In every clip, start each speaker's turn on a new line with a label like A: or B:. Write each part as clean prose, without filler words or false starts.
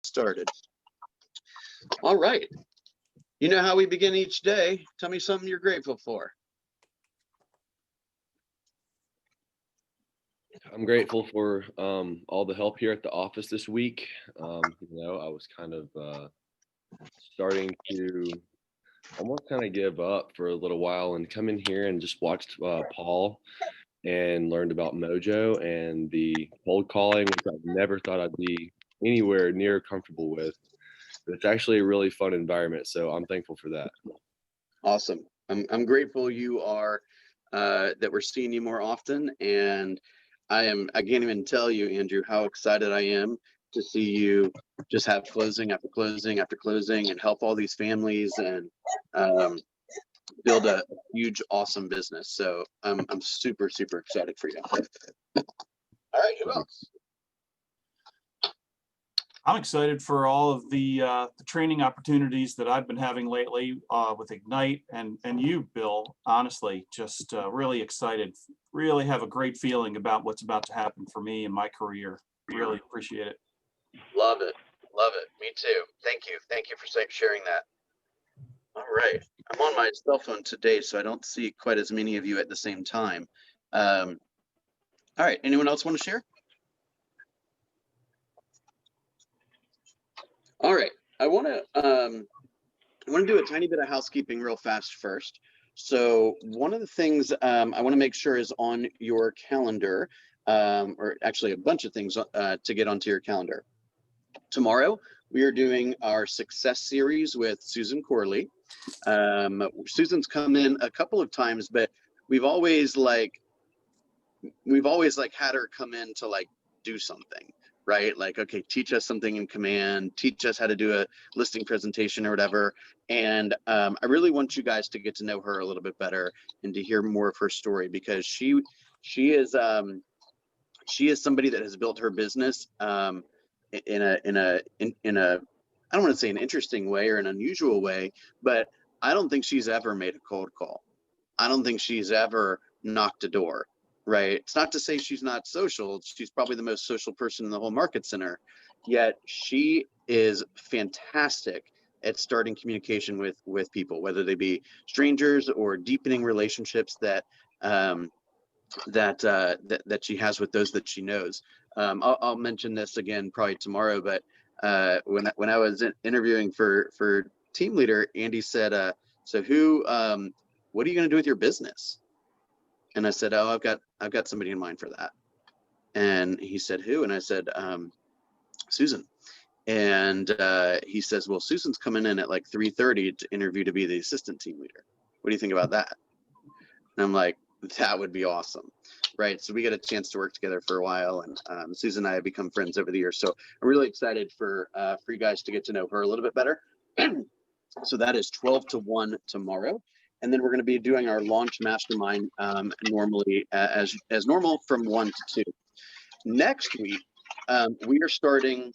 A: Started. All right. You know how we begin each day. Tell me something you're grateful for.
B: I'm grateful for all the help here at the office this week. I was kind of starting to almost kind of give up for a little while and come in here and just watched Paul and learned about Mojo and the cold calling, which I never thought I'd be anywhere near comfortable with. But it's actually a really fun environment, so I'm thankful for that.
A: Awesome. I'm grateful you are that we're seeing you more often, and I can't even tell you, Andrew, how excited I am to see you just have closing after closing after closing and help all these families and build a huge, awesome business. So I'm super, super excited for you. All right, who else?
C: I'm excited for all of the training opportunities that I've been having lately with Ignite and you, Bill. Honestly, just really excited. Really have a great feeling about what's about to happen for me in my career. Really appreciate it.
A: Love it. Love it. Me too. Thank you. Thank you for sharing that. All right. I'm on my cell phone today, so I don't see quite as many of you at the same time. All right. Anyone else want to share? All right. I want to do a tiny bit of housekeeping real fast first. So one of the things I want to make sure is on your calendar, or actually a bunch of things to get onto your calendar. Tomorrow, we are doing our success series with Susan Corley. Susan's come in a couple of times, but we've always had her come in to do something, right? Like, okay, teach us something in command, teach us how to do a listing presentation or whatever. And I really want you guys to get to know her a little bit better and to hear more of her story, because she is somebody that has built her business in a I don't want to say an interesting way or an unusual way, but I don't think she's ever made a cold call. I don't think she's ever knocked a door, right? It's not to say she's not social. She's probably the most social person in the whole market center, yet she is fantastic at starting communication with people, whether they be strangers or deepening relationships that she has with those that she knows. I'll mention this again probably tomorrow, but when I was interviewing for team leader, Andy said, "So what are you going to do with your business?" And I said, "Oh, I've got somebody in mind for that." And he said, "Who?" And I said, "Susan." And he says, "Well, Susan's coming in at like 3:30 to interview to be the assistant team leader. What do you think about that?" And I'm like, that would be awesome, right? So we get a chance to work together for a while, and Susan and I have become friends over the years. So I'm really excited for you guys to get to know her a little bit better. So that is 12 to 1 tomorrow. And then we're going to be doing our launch mastermind normally as normal from 1 to 2. Next week, we are starting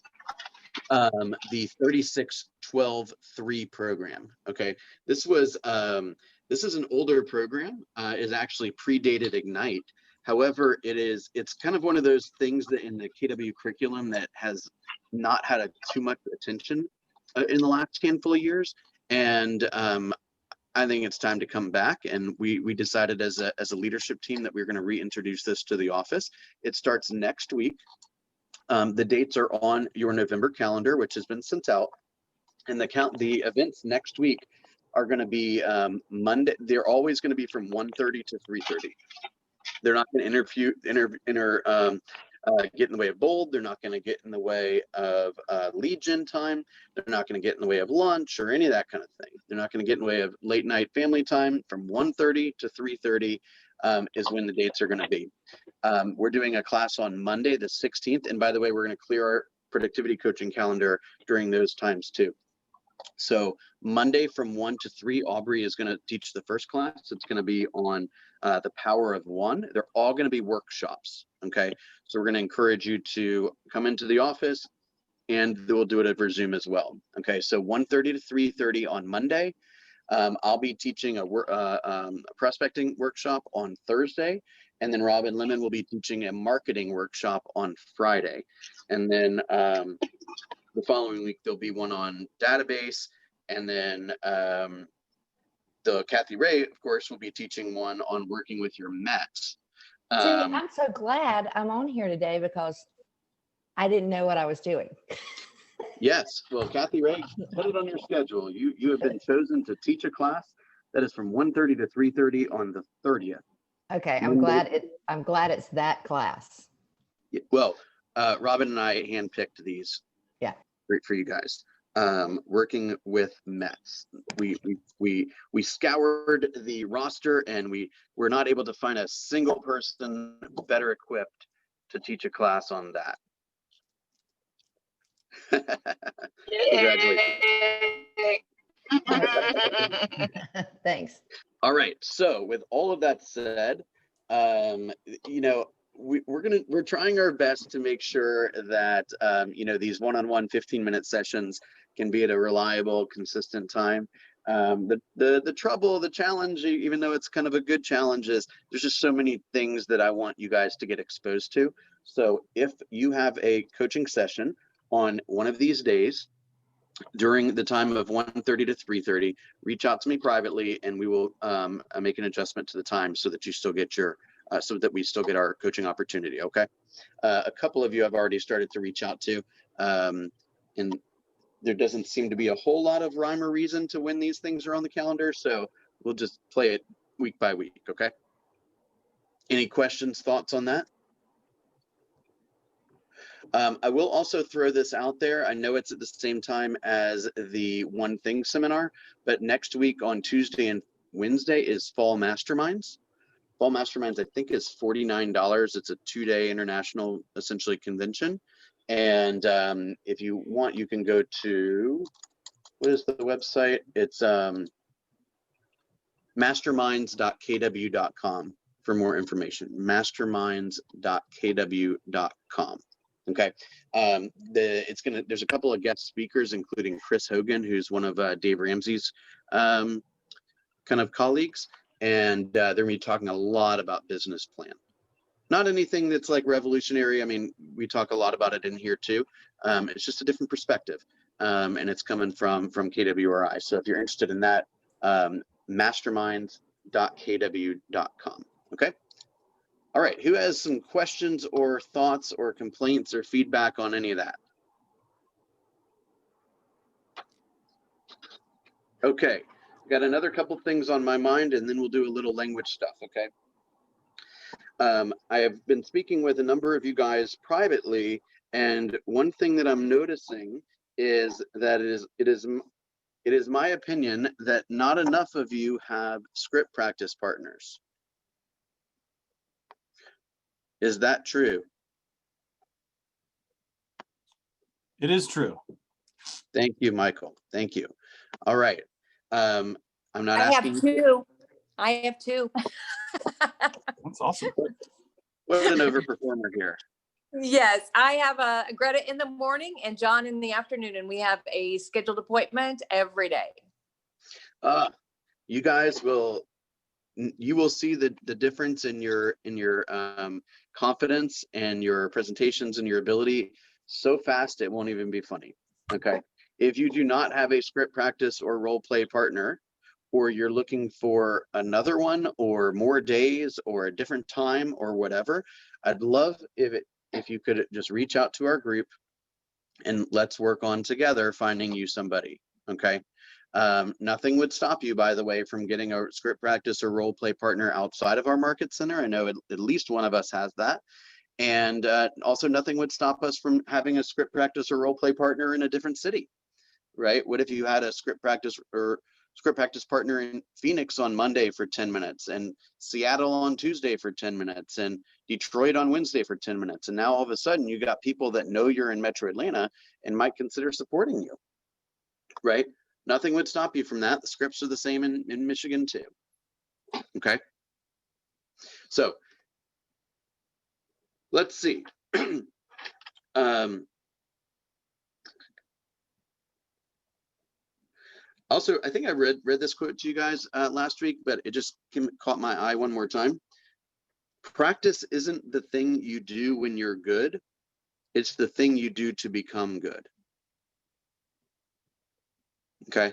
A: the 36-12-3 program. Okay, this is an older program. It actually predated Ignite. However, it's kind of one of those things that in the KW curriculum that has not had too much attention in the last handful of years. And I think it's time to come back. And we decided as a leadership team that we're going to reintroduce this to the office. It starts next week. The dates are on your November calendar, which has been sent out. And the events next week are going to be Monday. They're always going to be from 1:30 to 3:30. They're not going to get in the way of bold. They're not going to get in the way of lead gen time. They're not going to get in the way of lunch or any of that kind of thing. They're not going to get in the way of late night family time. From 1:30 to 3:30 is when the dates are going to be. We're doing a class on Monday, the 16th. And by the way, we're going to clear our productivity coaching calendar during those times too. So Monday from 1 to 3, Aubrey is going to teach the first class. It's going to be on the power of one. They're all going to be workshops. Okay. So we're going to encourage you to come into the office, and we'll do it over Zoom as well. Okay. So 1:30 to 3:30 on Monday. I'll be teaching a prospecting workshop on Thursday. And then Robin Lemon will be teaching a marketing workshop on Friday. And then the following week, there'll be one on database. And then Kathy Ray, of course, will be teaching one on working with your Mets.
D: See, I'm so glad I'm on here today because I didn't know what I was doing.
A: Yes. Well, Kathy Ray, put it on your schedule. You have been chosen to teach a class that is from 1:30 to 3:30 on the 30th.
D: Okay, I'm glad it's that class.
A: Well, Robin and I handpicked these.
D: Yeah.
A: For you guys. Working with Mets. We scoured the roster and we were not able to find a single person better equipped to teach a class on that. Congratulations.
D: Thanks.
A: All right. So with all of that said, you know, we're trying our best to make sure that you know, these one-on-one 15-minute sessions can be at a reliable, consistent time. The trouble, the challenge, even though it's kind of a good challenge, is there's just so many things that I want you guys to get exposed to. So if you have a coaching session on one of these days during the time of 1:30 to 3:30, reach out to me privately and we will make an adjustment to the time so that you still get your so that we still get our coaching opportunity. Okay. A couple of you have already started to reach out to, and there doesn't seem to be a whole lot of rhyme or reason to when these things are on the calendar. So we'll just play it week by week. Okay. Any questions, thoughts on that? I will also throw this out there. I know it's at the same time as the One Thing seminar, but next week on Tuesday and Wednesday is Fall Masterminds. Fall Masterminds, I think, is $49. It's a 2-day international, essentially, convention. And if you want, you can go to, what is the website? It's masterminds.kw.com for more information. Masterminds.kw.com. Okay. There's a couple of guest speakers, including Chris Hogan, who's one of Dave Ramsey's kind of colleagues. And they're going to be talking a lot about business plan. Not anything that's like revolutionary. I mean, we talk a lot about it in here too. It's just a different perspective. And it's coming from KWRI. So if you're interested in that, masterminds.kw.com. Okay. All right. Who has some questions or thoughts or complaints or feedback on any of that? Okay. Got another couple things on my mind, and then we'll do a little language stuff, okay? I have been speaking with a number of you guys privately, and one thing that I'm noticing is that it is my opinion that not enough of you have script practice partners. Is that true?
C: It is true.
A: Thank you, Michael. Thank you. All right. I'm not
E: I
A: asking.
E: have two. I have two.
C: That's awesome.
A: What an overperformer here.
E: Yes, I have Greta in the morning and John in the afternoon, and we have a scheduled appointment every day.
A: You guys will see the difference in your confidence and your presentations and your ability so fast it won't even be funny. Okay. If you do not have a script practice or role play partner, or you're looking for another one or more days or a different time or whatever, I'd love if you could just reach out to our group and let's work on together finding you somebody. Okay. Nothing would stop you, by the way, from getting a script practice or role play partner outside of our market center. I know at least one of us has that. And also nothing would stop us from having a script practice or role play partner in a different city, right? What if you had a script practice partner in Phoenix on Monday for 10 minutes and Seattle on Tuesday for 10 minutes and Detroit on Wednesday for 10 minutes. And now all of a sudden you got people that know you're in Metro Atlanta and might consider supporting you, right? Nothing would stop you from that. The scripts are the same in Michigan too. Okay. So let's see. Also, I think I read this quote to you guys last week, but it just caught my eye one more time. Practice isn't the thing you do when you're good. It's the thing you do to become good. Okay.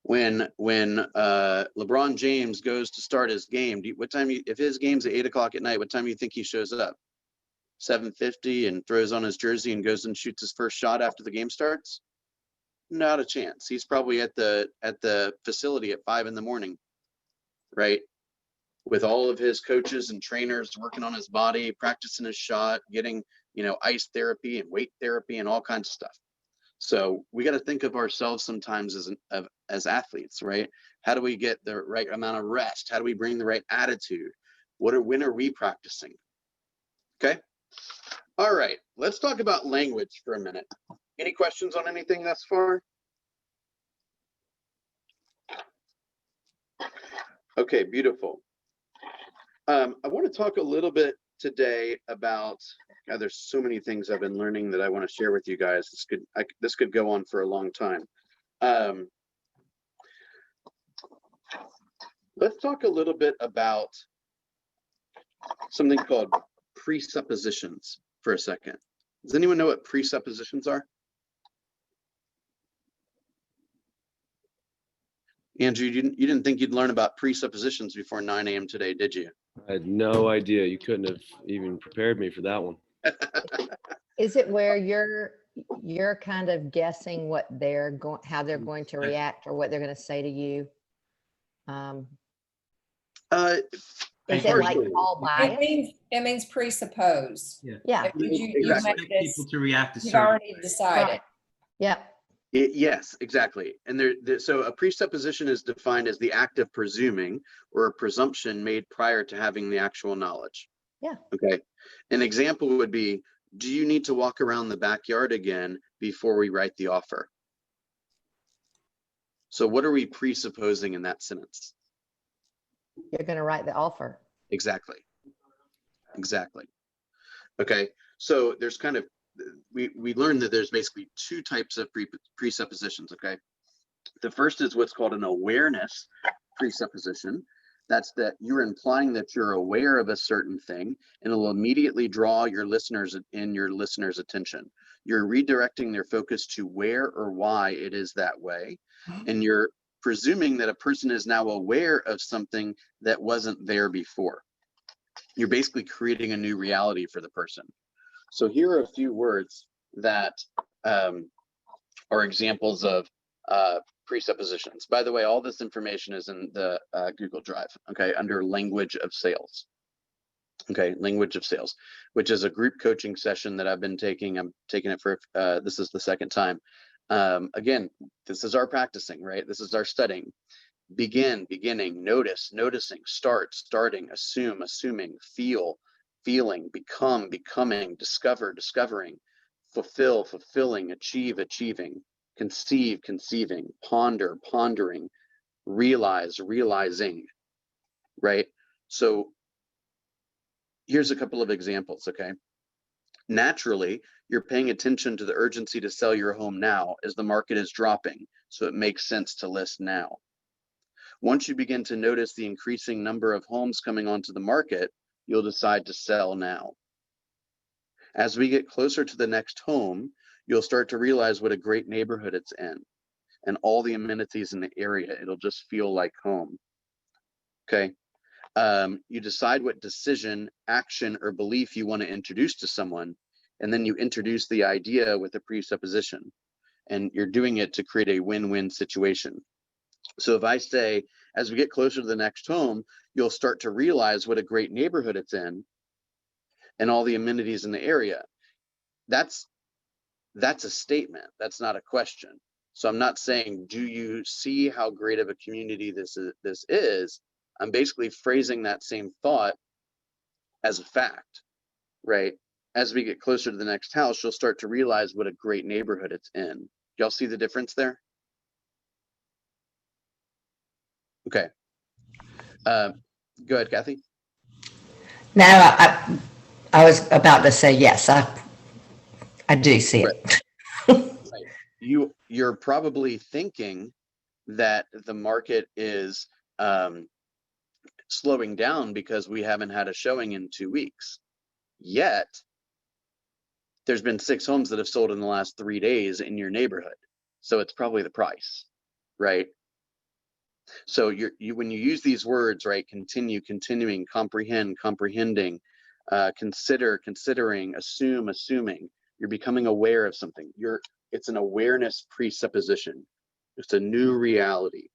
A: When LeBron James goes to start his game, what time if his game's at 8 o'clock at night, what time do you think he shows up? 7:50 and throws on his jersey and goes and shoots his first shot after the game starts? Not a chance. He's probably at the facility at 5 in the morning, right? With all of his coaches and trainers working on his body, practicing his shot, getting, ice therapy and weight therapy and all kinds of stuff. So we got to think of ourselves sometimes as athletes, right? How do we get the right amount of rest? How do we bring the right attitude? When are we practicing? Okay. All right. Let's talk about language for a minute. Any questions on anything thus far? Okay, beautiful. I want to talk a little bit today about, God, there's so many things I've been learning that I want to share with you guys. This could go on for a long time. Let's talk a little bit about something called presuppositions for a second. Does anyone know what presuppositions are? Andrew, you didn't think you'd learn about presuppositions before 9 a.m. today, did you?
B: I had no idea. You couldn't have even prepared me for that one.
D: Is it where you're kind of guessing what how they're going to react or what they're going to say to you? Is it like all bias?
F: It means presuppose.
D: Yeah.
F: You
A: Exactly.
F: make this,
G: People to react to
F: you've
G: certain.
F: already decided.
D: Yeah.
A: Yes, exactly. And so a presupposition is defined as the act of presuming or a presumption made prior to having the actual knowledge.
D: Yeah.
A: Okay. An example would be, do you need to walk around the backyard again before we write the offer? So what are we presupposing in that sentence?
D: You're going to write the offer.
A: Exactly. Okay. So there's kind of, we learned that there's basically two types of presuppositions. Okay. The first is what's called an awareness presupposition. That's that you're implying that you're aware of a certain thing, and it'll immediately draw your listeners' attention. You're redirecting their focus to where or why it is that way. And you're presuming that a person is now aware of something that wasn't there before. You're basically creating a new reality for the person. So here are a few words that are examples of presuppositions. By the way, all this information is in the Google Drive, okay, under language of sales. Okay, language of sales, which is a group coaching session that I've been taking. I'm taking it for, this is the second time. Again, this is our practicing, right? This is our studying. Beginning, notice, noticing, starting, assume, assuming, feel, feeling, become, becoming, discover, discovering, fulfill, fulfilling, achieve, achieving, conceive, conceiving, ponder, pondering, realize, realizing, right? So here's a couple of examples, okay? Naturally, you're paying attention to the urgency to sell your home now as the market is dropping, so it makes sense to list now. Once you begin to notice the increasing number of homes coming onto the market, you'll decide to sell now. As we get closer to the next home, you'll start to realize what a great neighborhood it's in and all the amenities in the area. It'll just feel like home. Okay. You decide what decision, action, or belief you want to introduce to someone, and then you introduce the idea with a presupposition, and you're doing it to create a win-win situation. So if I say, as we get closer to the next home, you'll start to realize what a great neighborhood it's in and all the amenities in the area. That's a statement. That's not a question. So I'm not saying, do you see how great of a community this is? I'm basically phrasing that same thought as a fact, right? As we get closer to the next house, you'll start to realize what a great neighborhood it's in. Y'all see the difference there? Okay. Go ahead, Kathy.
H: No, I was about to say yes. I do see it.
A: Right. You're probably thinking that the market is slowing down because we haven't had a showing in 2 weeks. Yet, there's been 6 homes that have sold in the last 3 days in your neighborhood. So it's probably the price, right? So when you use these words, right, continue, continuing, comprehend, comprehending, consider, considering, assume, assuming, you're becoming aware of something. It's an awareness presupposition. It's a new reality.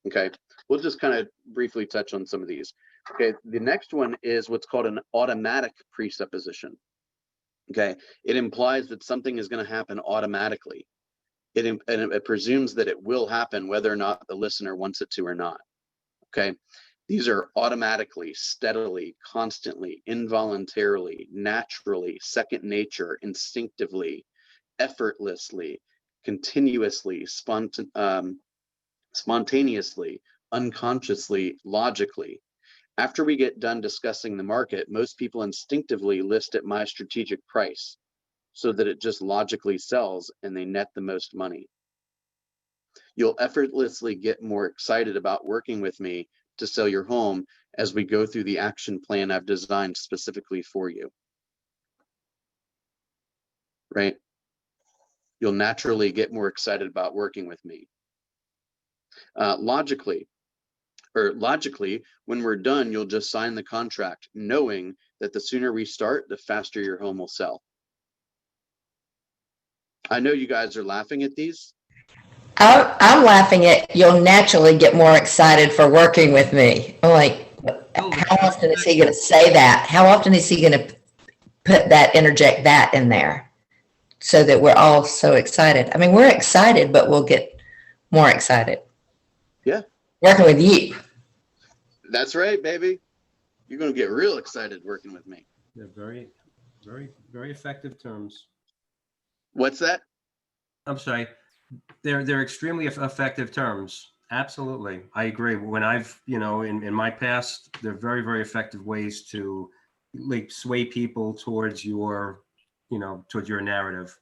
A: Okay, we'll just kind of briefly touch on some of these. Okay, the next one is what's called an automatic presupposition. Okay, it implies that something is going to happen automatically. It presumes that it will happen whether or not the listener wants it to or not. Okay, these are automatically, steadily, constantly, involuntarily, naturally, second nature, instinctively, effortlessly, continuously, spontaneously, unconsciously, logically. After we get done discussing the market, most people instinctively list at my strategic price so that it just logically sells and they net the most money. You'll effortlessly get more excited about working with me to sell your home as we go through the action plan I've designed specifically for you. Right? You'll naturally get more excited about working with me. Logically, when we're done, you'll just sign the contract knowing that the sooner we start, the faster your home will sell. I know you guys are laughing at these.
H: I'm laughing at you'll naturally get more excited for working with me. I'm like, how often is he going to say that? How often is he going to interject that in there so that we're all so excited? I mean, we're excited, but we'll get more excited.
A: Yeah.
H: Working with you.
A: That's right, baby. You're going to get real excited working with me.
G: They're very, very, very effective terms.
A: What's that?
G: I'm sorry. They're extremely effective terms. Absolutely. I agree. When I've, in my past, they're very, very effective ways to like sway people towards your narrative.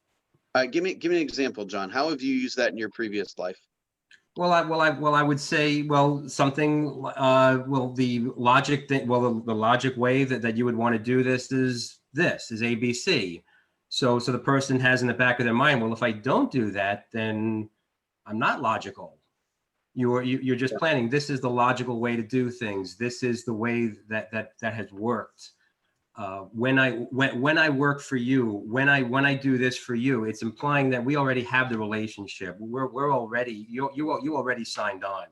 A: Give me an example, John. How have you used that in your previous life?
G: Well, I would say, something, the logic thing, the logic way that you would want to do this is ABC. So the person has in the back of their mind, well, if I don't do that, then I'm not logical. You're just planning. This is the logical way to do things. This is the way that has worked. When I work for you, when I do this for you, it's implying that we already have the relationship. We're already you already signed on.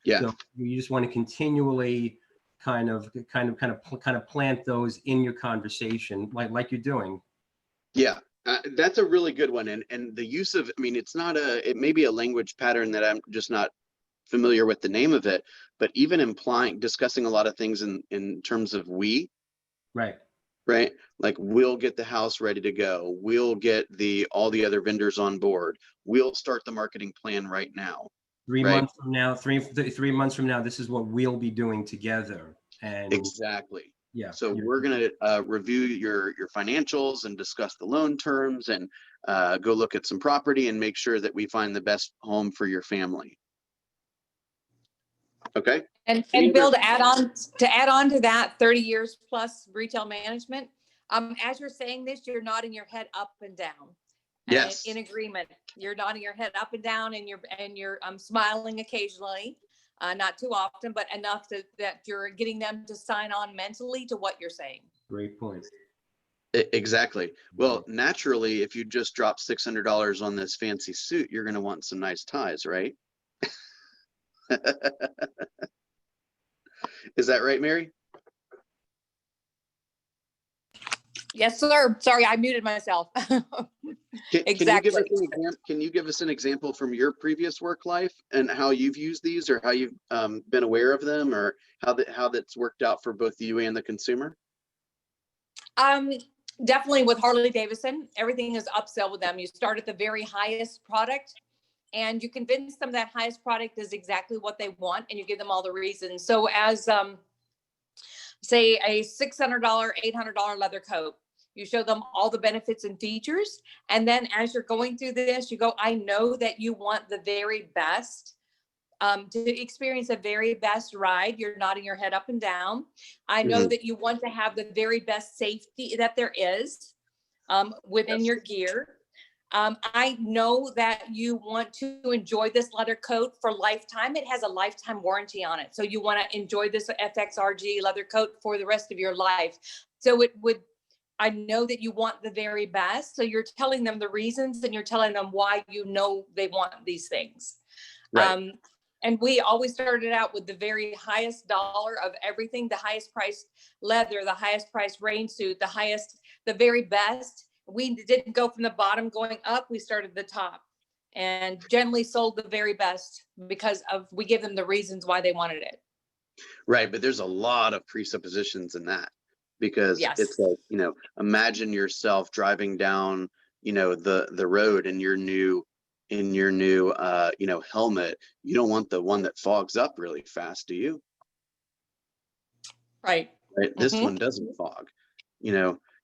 A: Yeah.
G: So you just want to continually kind of plant those in your conversation, like you're doing.
A: Yeah, that's a really good one. And the use of, I mean, it may be a language pattern that I'm just not familiar with the name of it, but even discussing a lot of things in terms of we. Right. Like we'll get the house ready to go. We'll get all the other vendors on board. We'll start the marketing plan right now.
G: 3 months from now, 3 months from now, this is what we'll be doing together. And
A: exactly.
G: Yeah.
A: So we're going to review your financials and discuss the loan terms and go look at some property and make sure that we find the best home for your family. Okay.
E: And Bill, to add on to that, 30 years plus retail management. As you're saying this, you're nodding your head up and down.
A: Yes.
E: In agreement. You're nodding your head up and down, and you're smiling occasionally, not too often, but enough that you're getting them to sign on mentally to what you're saying.
G: Great point.
A: Exactly. Well, naturally, if you just drop $600 on this fancy suit, you're going to want some nice ties, right? Is that right, Mary?
E: Yes, sir. Sorry, I muted myself. Exactly.
A: Can you give us an example from your previous work life and how you've used these, or how you've been aware of them, or how that's worked out for both you and the consumer?
E: Definitely with Harley Davidson, everything is upsell with them. You start at the very highest product, and you convince them that highest product is exactly what they want, and you give them all the reasons. So as say a $600, $800 leather coat, you show them all the benefits and features. And then as you're going through this, you go, I know that you want the very best, to experience the very best ride. You're nodding your head up and down. I know that you want to have the very best safety that there is within your gear. I know that you want to enjoy this leather coat for lifetime. It has a lifetime warranty on it. So you want to enjoy this FXRG leather coat for the rest of your life. So I know that you want the very best. So you're telling them the reasons and you're telling them why you know they want these things.
A: Right.
E: And we always started out with the very highest dollar of everything, the highest priced leather, the highest priced rain suit, the very best. We didn't go from the bottom going up. We started at the top and generally sold the very best because we give them the reasons why they wanted it.
A: Right. But there's a lot of presuppositions in that, because
E: Yes.
A: it's like, imagine yourself driving down, the road in your new helmet. You don't want the one that fogs up really fast, do you?
E: Right.
A: Right. This one doesn't fog.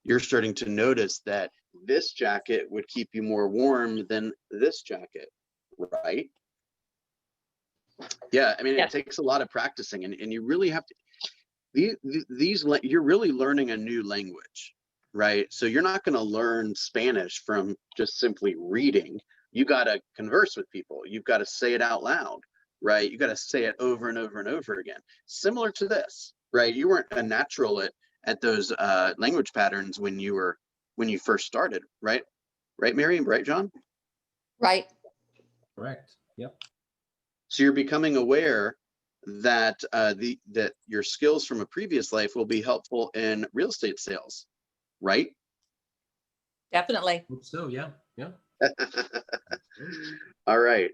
A: You're starting to notice that this jacket would keep you more warm than this jacket, right? Yeah, I mean,
E: Yes.
A: it takes a lot of practicing, and you really have to, you're really learning a new language, right? So you're not going to learn Spanish from just simply reading. You got to converse with people. You've got to say it out loud, right? You got to say it over and over and over again. Similar to this, right? You weren't a natural at those language patterns when you first started, right? Right, Mary? Right, John?
E: Right.
G: Correct. Yep.
A: So you're becoming aware that that your skills from a previous life will be helpful in real estate sales, right?
E: Definitely.
G: Hope so, yeah.
A: All right.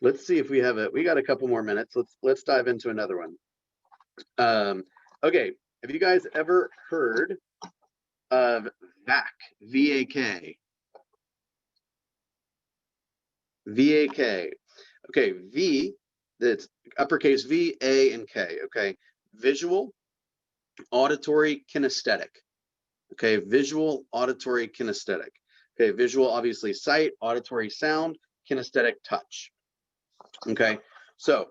A: Let's see if we got a couple more minutes. Let's dive into another one. Okay. Have you guys ever heard of VAK? V-A-K. V-A-K. Okay, V, that's uppercase V, A, and K. Okay, visual, auditory, kinesthetic. Okay, visual, auditory, kinesthetic. Okay, visual, obviously sight, auditory, sound, kinesthetic, touch. Okay, so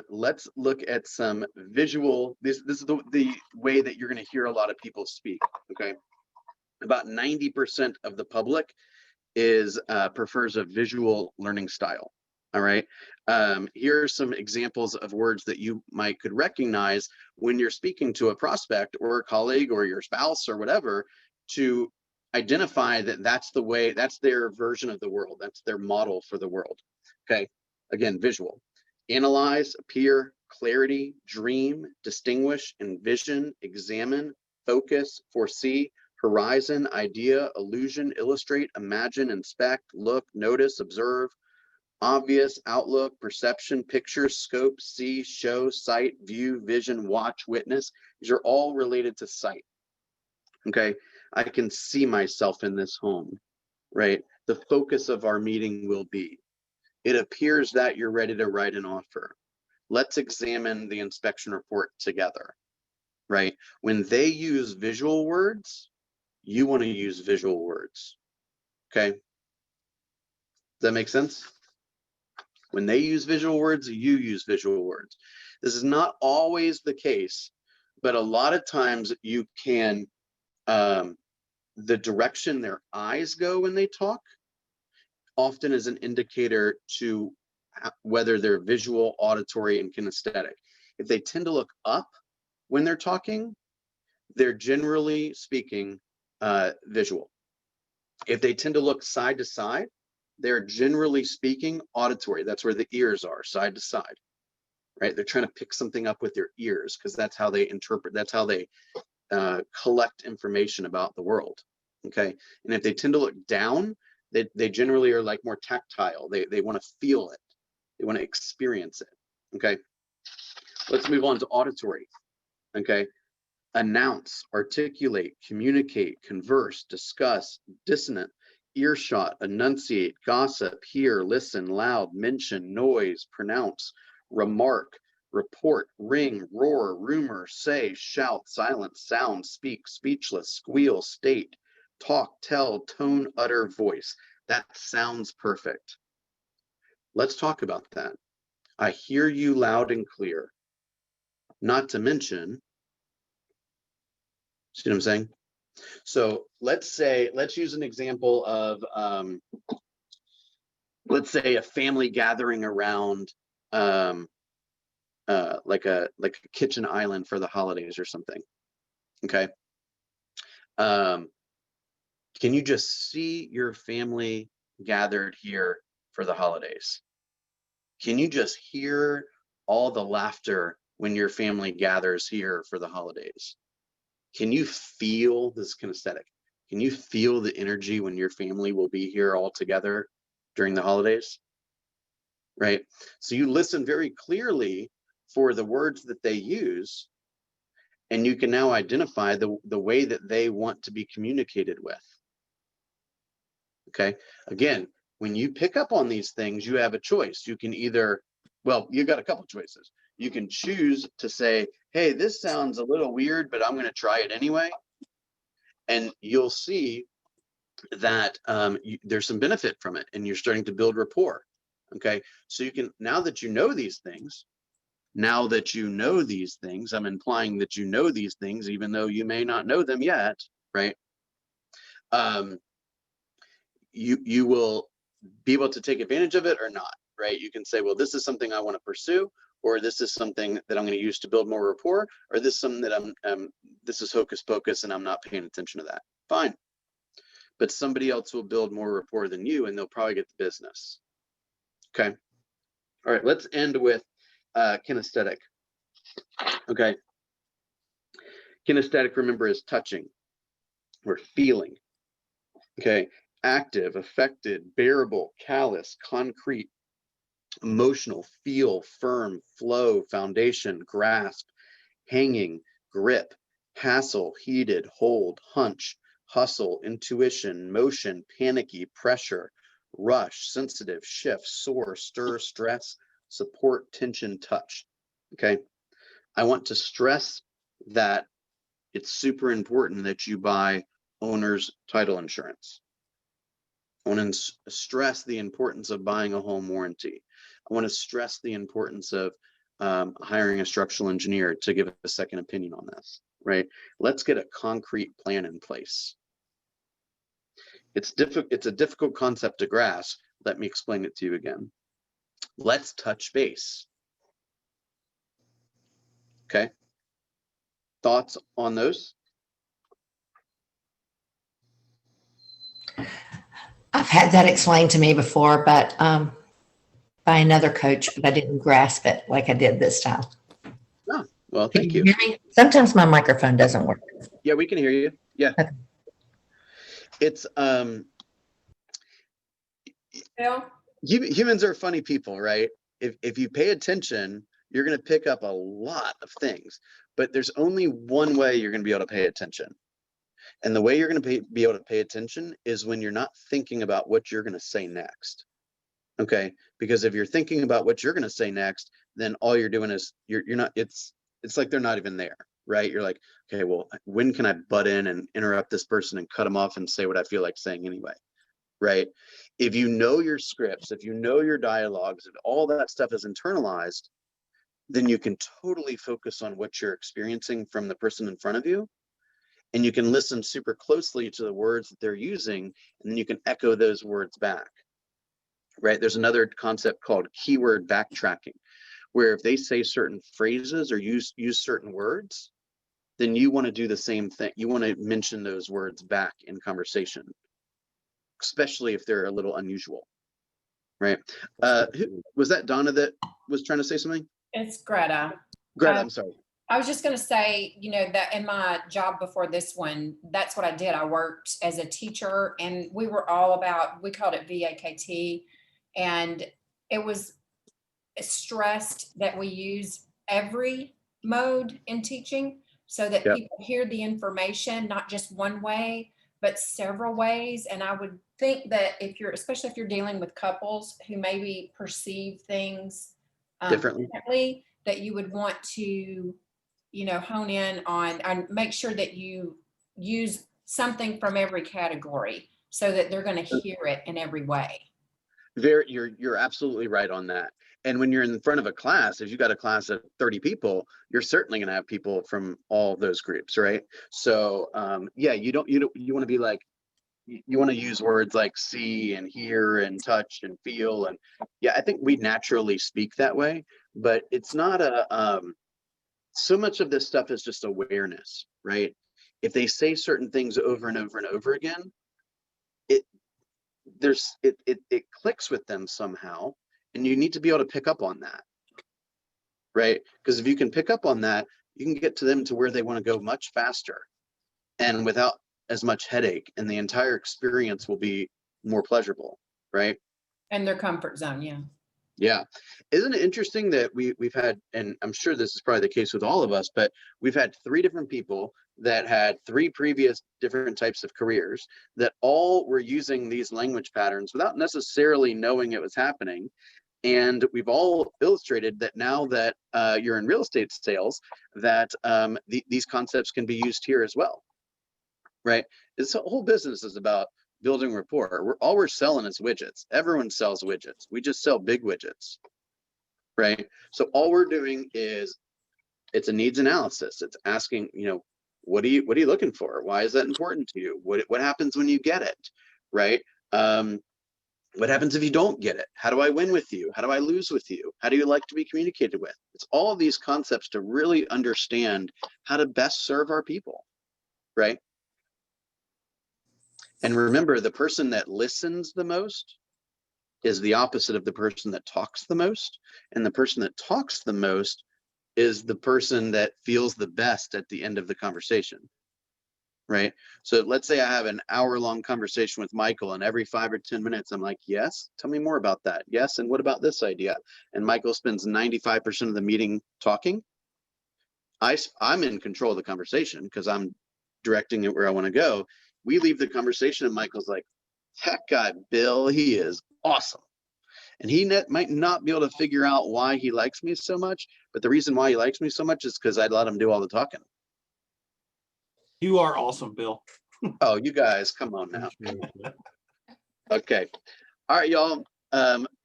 A: let's look at some visual. This is the way that you're going to hear a lot of people speak. Okay, about 90% of the public prefers a visual learning style. All right. Here are some examples of words that you could recognize when you're speaking to a prospect or a colleague or your spouse or whatever, to identify that that's their version of the world. That's their model for the world. Okay. Again, visual: analyze, appear, clarity, dream, distinguish, envision, examine, focus, foresee, horizon, idea, illusion, illustrate, imagine, inspect, look, notice, observe, obvious, outlook, perception, picture, scope, see, show, sight, view, vision, watch, witness. These are all related to sight. Okay, I can see myself in this home, right? The focus of our meeting will be, it appears that you're ready to write an offer. Let's examine the inspection report together, right? When they use visual words, you want to use visual words. Okay, does that make sense? When they use visual words, you use visual words. This is not always the case, but a lot of times you can, the direction their eyes go when they talk often is an indicator to whether they're visual, auditory, and kinesthetic. If they tend to look up when they're talking, they're generally speaking visual. If they tend to look side to side, they're generally speaking auditory. That's where the ears are, side to side, right? They're trying to pick something up with their ears because that's how they interpret, that's how they collect information about the world, okay? And if they tend to look down, they generally are like more tactile. They want to feel it. They want to experience it, okay? Let's move on to auditory, okay? Announce, articulate, communicate, converse, discuss, dissonant, earshot, enunciate, gossip, hear, listen, loud, mention, noise, pronounce, remark, report, ring, roar, rumor, say, shout, silence, sound, speak, speechless, squeal, state, talk, tell, tone, utter, voice. That sounds perfect. Let's talk about that. I hear you loud and clear. Not to mention, see what I'm saying? So let's use an example of, let's say a family gathering around like a kitchen island for the holidays or something. Okay. Can you just see your family gathered here for the holidays? Can you just hear all the laughter when your family gathers here for the holidays? Can you feel this kinesthetic? Can you feel the energy when your family will be here all together during the holidays? Right? So you listen very clearly for the words that they use, and you can now identify the way that they want to be communicated with. Okay. Again, when you pick up on these things, you have a choice. You can either, well, you got a couple choices. You can choose to say, hey, this sounds a little weird, but I'm going to try it anyway. And you'll see that there's some benefit from it, and you're starting to build rapport. Okay. So you can, now that you know these things, I'm implying that you know these things, even though you may not know them yet, right? You will be able to take advantage of it or not, right? You can say, well, this is something I want to pursue, or this is something that I'm going to use to build more rapport, or this is something that this is hocus pocus and I'm not paying attention to that. Fine. But somebody else will build more rapport than you, and they'll probably get the business. Okay. All right, let's end with kinesthetic. Okay. Kinesthetic, remember, is touching or feeling. Okay. Active, affected, bearable, callous, concrete, emotional, feel, firm, flow, foundation, grasp, hanging, grip, hassle, heated, hold, hunch, hustle, intuition, motion, panicky, pressure, rush, sensitive, shift, soar, stir, stress, support, tension, touch. Okay. I want to stress that it's super important that you buy owner's title insurance. I want to stress the importance of buying a home warranty. I want to stress the importance of hiring a structural engineer to give a second opinion on this, right? Let's get a concrete plan in place. It's a difficult concept to grasp. Let me explain it to you again. Let's touch base. Okay. Thoughts on those?
H: I've had that explained to me before, but by another coach, but I didn't grasp it like I did this time.
A: Oh, well,
H: Can
A: thank you.
H: hear me? Sometimes my microphone doesn't work.
A: Yeah, we can hear you. Yeah.
H: Okay.
A: It's
F: Bill?
A: humans are funny people, right? If you pay attention, you're going to pick up a lot of things, but there's only one way you're going to be able to pay attention. And the way you're going to be able to pay attention is when you're not thinking about what you're going to say next. Okay. Because if you're thinking about what you're going to say next, then all you're doing is you're not, it's like they're not even there, right? You're like, okay, well, when can I butt in and interrupt this person and cut them off and say what I feel like saying anyway? Right? If you know your scripts, if you know your dialogues, if all that stuff is internalized, then you can totally focus on what you're experiencing from the person in front of you. And you can listen super closely to the words that they're using, and then you can echo those words back, right? There's another concept called keyword backtracking, where if they say certain phrases or use certain words, then you want to do the same thing. You want to mention those words back in conversation, especially if they're a little unusual, right? Was that Donna that was trying to say something?
F: It's Greta.
A: Greta, I'm sorry.
F: I was just going to say, that in my job before this one, that's what I did. I worked as a teacher, and we were all about, we called it VAKT, and it was stressed that we use every mode in teaching so that people hear the information, not just one way, but several ways. And I would think that especially if you're dealing with couples who maybe perceive things differently, that you would want to hone in on and make sure that you use something from every category so that they're going to hear it in every way.
A: You're absolutely right on that. And when you're in front of a class, if you've got a class of 30 people, you're certainly going to have people from all those groups, right? So yeah, you want to be like, you want to use words like see and hear and touch and feel. And yeah, I think we naturally speak that way, but it's not so much of this stuff is just awareness, right? If they say certain things over and over and over again, it clicks with them somehow. And you need to be able to pick up on that, right? Because if you can pick up on that, you can get to them to where they want to go much faster and without as much headache, and the entire experience will be more pleasurable, right?
F: And their comfort zone, yeah.
A: Yeah. Isn't it interesting that we've had, and I'm sure this is probably the case with all of us, but we've had 3 different people that had 3 previous different types of careers that all were using these language patterns without necessarily knowing it was happening. And we've all illustrated that now that you're in real estate sales, that these concepts can be used here as well, right? This whole business is about building rapport. All we're selling is widgets. Everyone sells widgets. We just sell big widgets, right? So all we're doing is, it's a needs analysis. It's asking, what are you looking for? Why is that important to you? What happens when you get it, right? What happens if you don't get it? How do I win with you? How do I lose with you? How do you like to be communicated with? It's all of these concepts to really understand how to best serve our people, right? And remember, the person that listens the most is the opposite of the person that talks the most. And the person that talks the most is the person that feels the best at the end of the conversation, right? So let's say I have an hour-long conversation with Michael, and every 5 or 10 minutes, I'm like, yes, tell me more about that. Yes, and what about this idea? And Michael spends 95% of the meeting talking. I'm in control of the conversation because I'm directing it where I want to go. We leave the conversation and Michael's like, that guy, Bill, he is awesome. And he might not be able to figure out why he likes me so much, but the reason why he likes me so much is because I'd let him do all the talking.
C: You are awesome, Bill.
A: Oh, you guys, come on now. Okay. All right, y'all.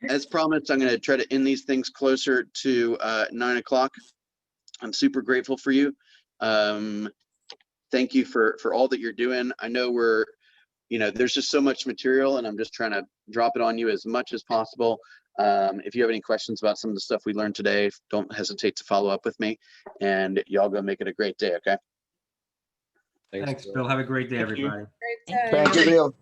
A: As promised, I'm going to try to end these things closer to 9 o'clock. I'm super grateful for you. Thank you for all that you're doing. I know there's just so much material, and I'm just trying to drop it on you as much as possible. If you have any questions about some of the stuff we learned today, don't hesitate to follow up with me, and y'all go make it a great day, okay?
G: Thanks, Bill. Have a great day,
C: Thank you.
G: everybody.
F: Great
I: Thank you, Bill.